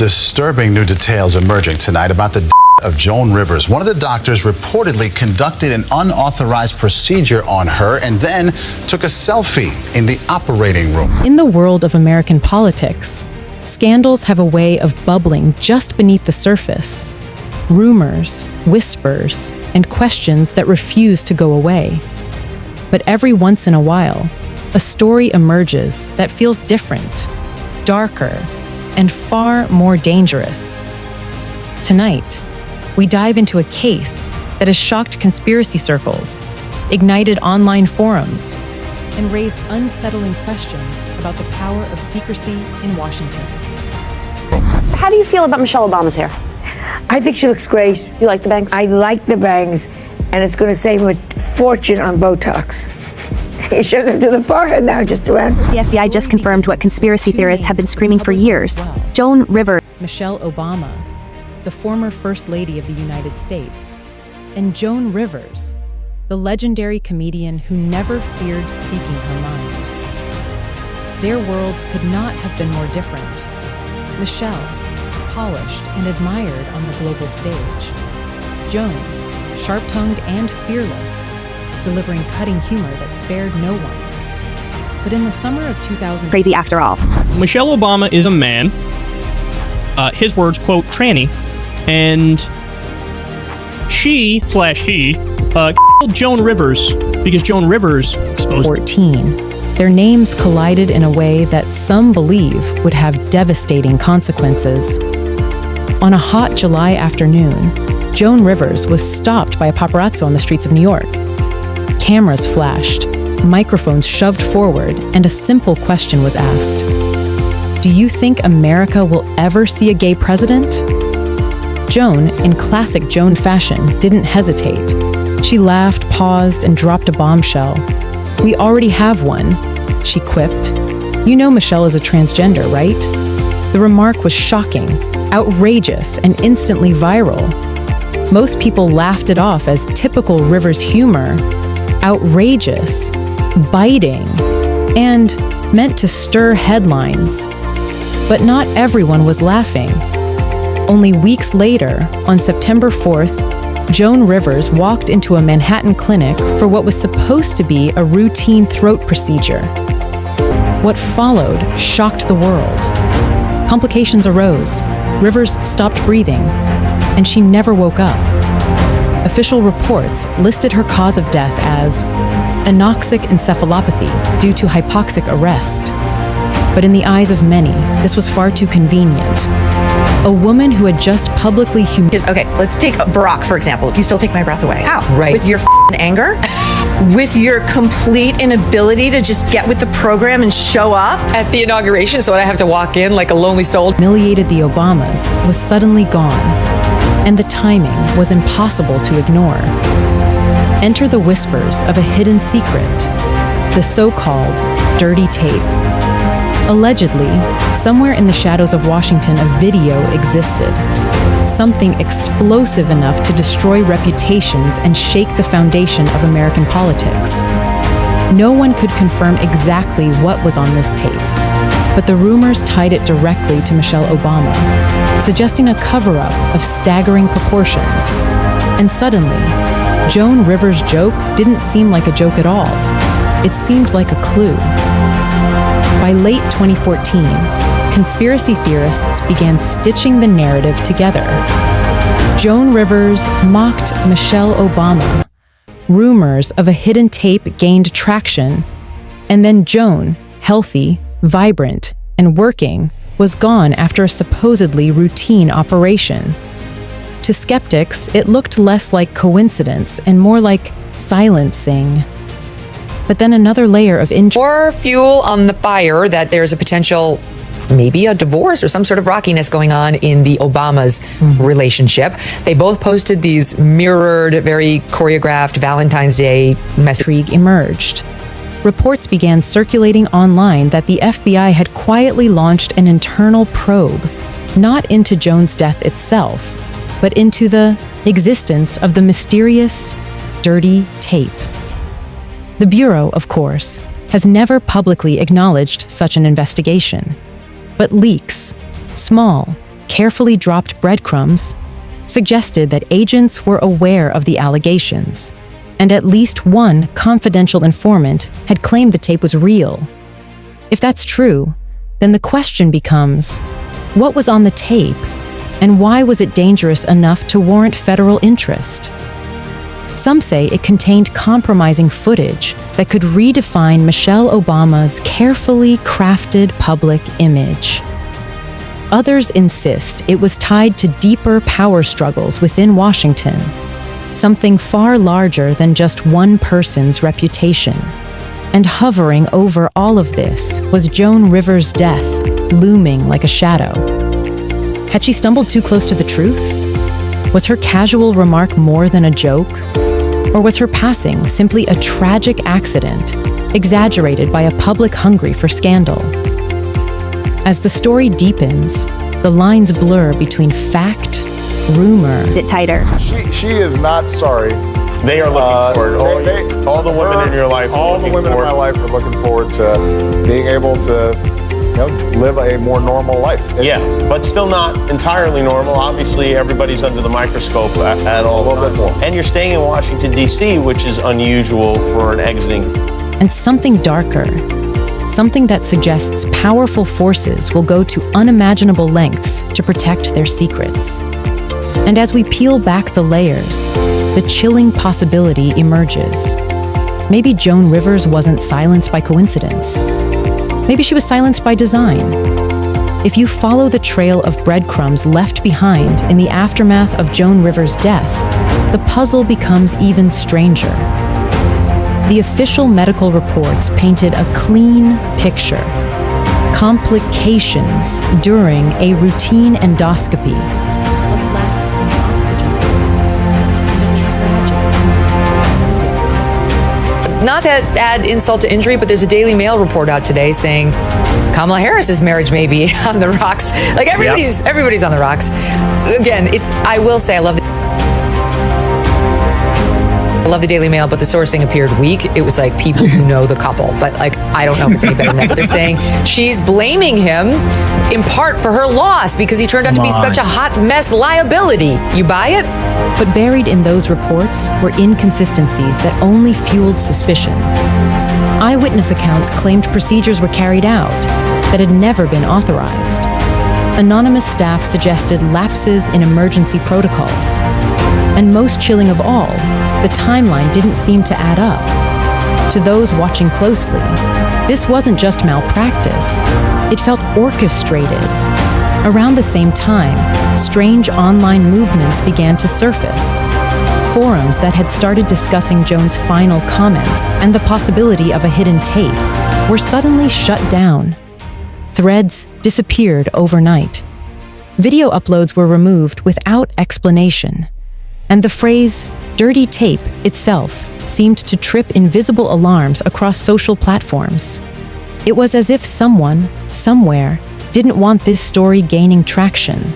Disturbing new details emerging tonight about the of Joan Rivers. One of the doctors reportedly conducted an unauthorized procedure on her and then took a selfie in the operating room. In the world of American politics, scandals have a way of bubbling just beneath the surface. Rumors, whispers, and questions that refuse to go away. But every once in a while, a story emerges that feels different, darker, and far more dangerous. Tonight, we dive into a case that has shocked conspiracy circles, ignited online forums, and raised unsettling questions about the power of secrecy in Washington. How do you feel about Michelle Obama's hair? I think she looks great. You like the bangs? I like the bangs, and it's going to save a fortune on Botox. He shows them to the forehead now, just around. The FBI just confirmed what conspiracy theorists have been screaming for years. Joan Rivers. Michelle Obama, the former First Lady of the United States, and Joan Rivers, the legendary comedian who never feared speaking her mind. Their worlds could not have been more different. Michelle, polished and admired on the global stage. Joan, sharp-tongued and fearless, delivering cutting humor that spared no one. But in the summer of 2000... Crazy after all. Michelle Obama is a man. His words, quote, tranny. And he killed Joan Rivers because Joan Rivers exposed 14. Their names collided in a way that some believe would have devastating consequences. On a hot July afternoon, Joan Rivers was stopped by a paparazzo on the streets of New York. Cameras flashed, microphones shoved forward, and a simple question was asked. Do you think America will ever see a gay president? Joan, in classic Joan fashion, didn't hesitate. She laughed, paused, and dropped a bombshell. We already have one, she quipped. You know Michelle is a transgender, right? The remark was shocking, outrageous, and instantly viral. Most people laughed it off as typical Rivers humor, outrageous, biting, and meant to stir headlines. But not everyone was laughing. Only weeks later, on September 4th, Joan Rivers walked into a Manhattan clinic for what was supposed to be a routine throat procedure. What followed shocked the world. Complications arose, Rivers stopped breathing, and she never woke up. Official reports listed her cause of death as anoxic encephalopathy due to hypoxic arrest. But in the eyes of many, this was far too convenient. A woman who had just publicly Okay, let's take Barack, for example. You still take my breath away. How? Right. With your anger? With your complete inability to just get with the program and show up? At the inauguration, so I have to walk in like a lonely soul. humiliated the Obamas was suddenly gone, and the timing was impossible to ignore. Enter the whispers of a hidden secret, the so-called dirty tape. Allegedly, somewhere in the shadows of Washington, a video existed. Something explosive enough to destroy reputations and shake the foundation of American politics. No one could confirm exactly what was on this tape, but the rumors tied it directly to Michelle Obama, suggesting a cover-up of staggering proportions. And suddenly, Joan Rivers' joke didn't seem like a joke at all. It seemed like a clue. By late 2014, conspiracy theorists began stitching the narrative together. Joan Rivers mocked Michelle Obama. Rumors of a hidden tape gained traction. And then Joan, healthy, vibrant, and working, was gone after a supposedly routine operation. To skeptics, it looked less like coincidence and more like silencing. But then another layer of More fuel on the fire that there's a potential, maybe a divorce or some sort of rockiness going on in the Obamas' relationship. They both posted these mirrored, very choreographed Valentine's Day messages. intrigue emerged. Reports began circulating online that the FBI had quietly launched an internal probe, not into Joan's death itself, but into the existence of the mysterious, dirty tape. The Bureau, of course, has never publicly acknowledged such an investigation. But leaks, small, carefully dropped breadcrumbs suggested that agents were aware of the allegations, and at least one confidential informant had claimed the tape was real. If that's true, then the question becomes, what was on the tape, and why was it dangerous enough to warrant federal interest? Some say it contained compromising footage that could redefine Michelle Obama's carefully crafted public image. Others insist it was tied to deeper power struggles within Washington, something far larger than just one person's reputation. And hovering over all of this was Joan Rivers' death, looming like a shadow. Had she stumbled too close to the truth? Was her casual remark more than a joke? Or was her passing simply a tragic accident, exaggerated by a public hungry for scandal? As the story deepens, the lines blur between fact, rumor. Bit tighter. She is not sorry. They are looking forward. All the women in your life. All the women in my life are looking forward to being able to, live a more normal life. Yeah, but still not entirely normal. Obviously, everybody's under the microscope at all. A little bit more. And you're staying in Washington, D.C., which is unusual for an exiting. And something darker, something that suggests powerful forces will go to unimaginable lengths to protect their secrets. And as we peel back the layers, the chilling possibility emerges. Maybe Joan Rivers wasn't silenced by coincidence. Maybe she was silenced by design. If you follow the trail of breadcrumbs left behind in the aftermath of Joan Rivers' death, the puzzle becomes even stranger. The official medical reports painted a clean picture. Complications during a routine endoscopy, a lapse in oxygen supply, and a tragic. Not to add insult to injury, but there's a Daily Mail report out today saying Kamala Harris's marriage may be on the rocks. Like everybody's on the rocks. Again, I will say I love the Daily Mail, but the sourcing appeared weak. It was like people who know the couple, but I don't know if it's any better than that. But they're saying she's blaming him in part for her loss because he turned out to be such a hot mess liability. You buy it? But buried in those reports were inconsistencies that only fueled suspicion. Eyewitness accounts claimed procedures were carried out that had never been authorized. Anonymous staff suggested lapses in emergency protocols. And most chilling of all, the timeline didn't seem to add up. To those watching closely, this wasn't just malpractice. It felt orchestrated. Around the same time, strange online movements began to surface. Forums that had started discussing Joan's final comments and the possibility of a hidden tape were suddenly shut down. Threads disappeared overnight. Video uploads were removed without explanation. And the phrase, dirty tape, itself seemed to trip invisible alarms across social platforms. It was as if someone, somewhere, didn't want this story gaining traction.